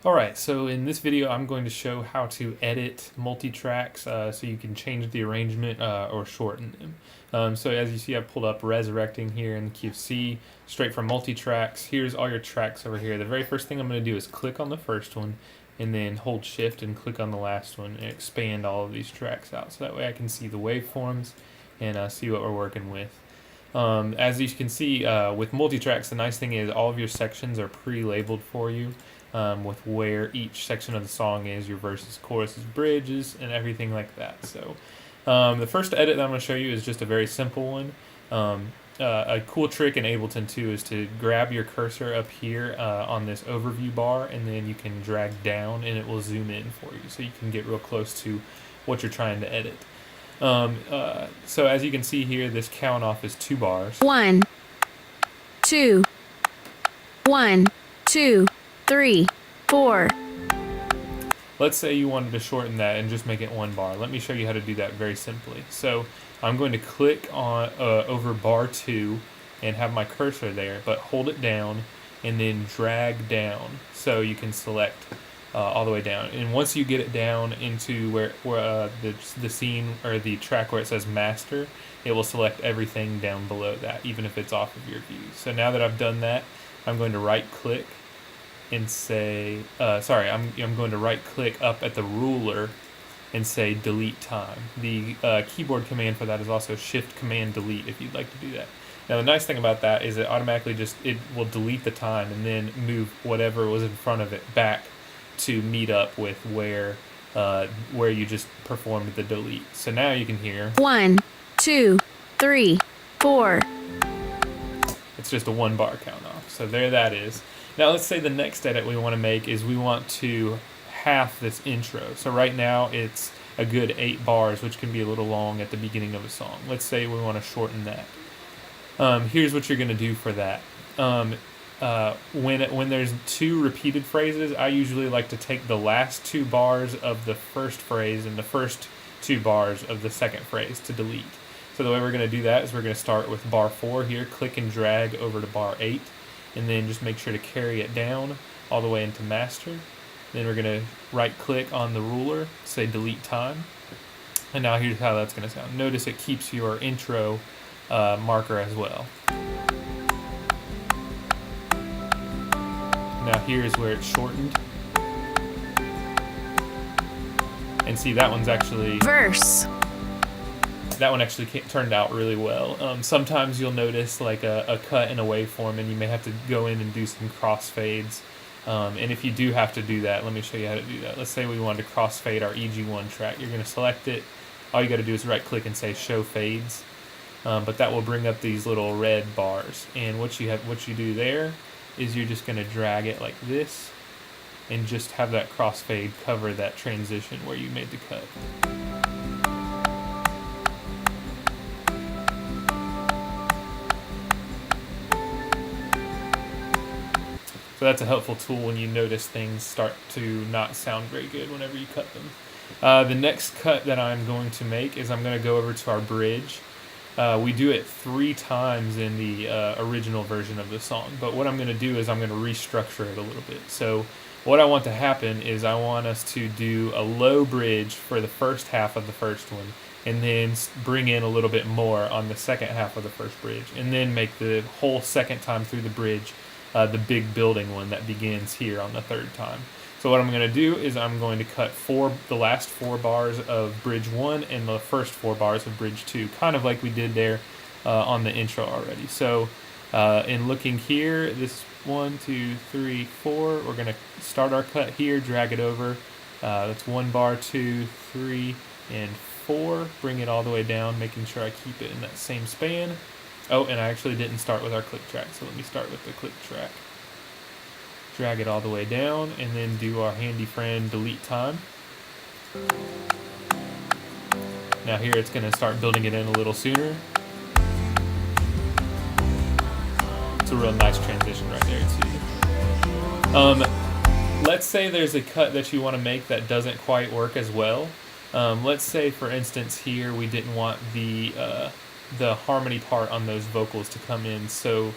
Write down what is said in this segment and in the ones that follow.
Alright, so in this video I'm going to show how to edit multi-tracks so you can change the arrangement or shorten them. So as you see, I've pulled up Resurrecting here in the QC, straight from multi-tracks. Here's all your tracks over here. The very first thing I'm going to do is click on the first one and then hold shift and click on the last one and expand all of these tracks out so that way I can see the waveforms and see what we're working with. As you can see with multi-tracks, the nice thing is all of your sections are pre-labeled for you. With where each section of the song is, your verses, choruses, bridges, and everything like that. So the first edit that I'm going to show you is just a very simple one. A cool trick in Ableton too is to grab your cursor up here on this overview bar, and then you can drag down and it will zoom in for you so you can get real close to what you're trying to edit. So as you can see here, this count off is 2 bars. 1, 2, 1, 2, 3, 4. Let's say you wanted to shorten that and just make it 1 bar. Let me show you how to do that very simply. So I'm going to click on over bar 2 and have my cursor there, but hold it down and then drag down so you can select all the way down. And once you get it down into where the scene or the track where it says master, it will select everything down below that, even if it's off of your view. So now that I've done that, I'm going to right click and say, I'm going to right click up at the ruler and say delete time. The keyboard command for that is also shift command delete if you'd like to do that. Now the nice thing about that is it automatically it will delete the time and then move whatever was in front of it back to meet up with where you just performed the delete. So now you can hear 1, 2, 3, 4. It's just a 1 bar count off. So there that is. Now let's say the next edit we want to make is we want to half this intro. So right now it's a good 8 bars, which can be a little long at the beginning of a song. Let's say we want to shorten that. Here's what you're going to do for that. When there's 2 repeated phrases, I usually like to take the last 2 bars of the first phrase and the first 2 bars of the second phrase to delete. So the way we're going to do that is we're going to start with bar 4 here, click and drag over to bar 8, and then just make sure to carry it down all the way into master. Then we're going to right click on the ruler, say delete time, and now here's how that's going to sound. Notice it keeps your intro marker as well. Now here's where it's shortened. And see, that one's actually... Verse. That one actually turned out really well. Sometimes you'll notice like a cut in a waveform and you may have to go in and do some crossfades. And if you do have to do that, let me show you how to do that. Let's say we wanted to crossfade our EG1 track. You're going to select it. All you got to do is right click and say show fades. But that will bring up these little red bars. And what you do there is you're just going to drag it like this and just have that crossfade cover that transition where you made the cut. So that's a helpful tool when you notice things start to not sound very good whenever you cut them. The next cut that I'm going to make is I'm going to go over to our bridge. We do it 3 times in the original version of the song, but what I'm going to do is I'm going to restructure it a little bit. So what I want to happen is I want us to do a low bridge for the first half of the first one, and then bring in a little bit more on the second half of the first bridge, and then make the whole second time through the bridge the big building one that begins here on the 3rd time. So what I'm going to do is I'm going to cut the last 4 bars of bridge 1 and the first 4 bars of bridge 2, kind of like we did there on the intro already. So in looking here, this 1, 2, 3, 4, we're going to start our cut here, drag it over. That's 1 bar, 2, 3, and 4. Bring it all the way down, making sure I keep it in that same span. Oh, and I actually didn't start with our click track, so let me start with the click track. Drag it all the way down, and then do our handy friend delete time. Now here it's going to start building it in a little sooner. It's a real nice transition right there too. Let's say there's a cut that you want to make that doesn't quite work as well. Let's say, for instance, here we didn't want the harmony part on those vocals to come in so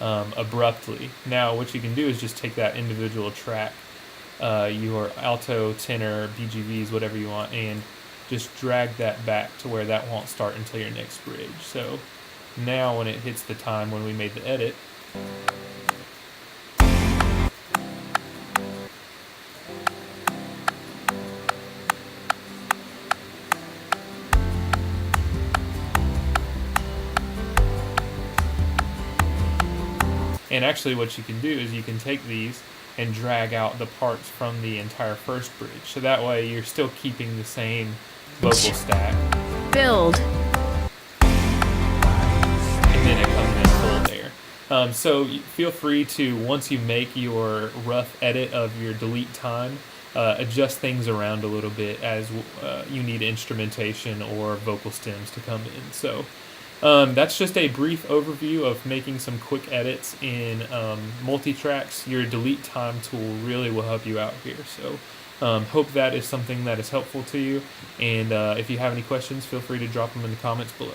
abruptly. Now what you can do is just take that individual track your alto, tenor, BGVs, whatever you want, and just drag that back to where that won't start until your next bridge. So now when it hits the time when we made the edit, and actually what you can do is you can take these and drag out the parts from the entire first bridge. So that way you're still keeping the same vocal stack. Build. And then it comes in full there. So feel free to, once you make your rough edit of your delete time, adjust things around a little bit as you need instrumentation or vocal stems to come in. So that's just a brief overview of making some quick edits in MultiTracks. Your delete time tool really will help you out here. So hope that is something that is helpful to you. And if you have any questions, feel free to drop them in the comments below.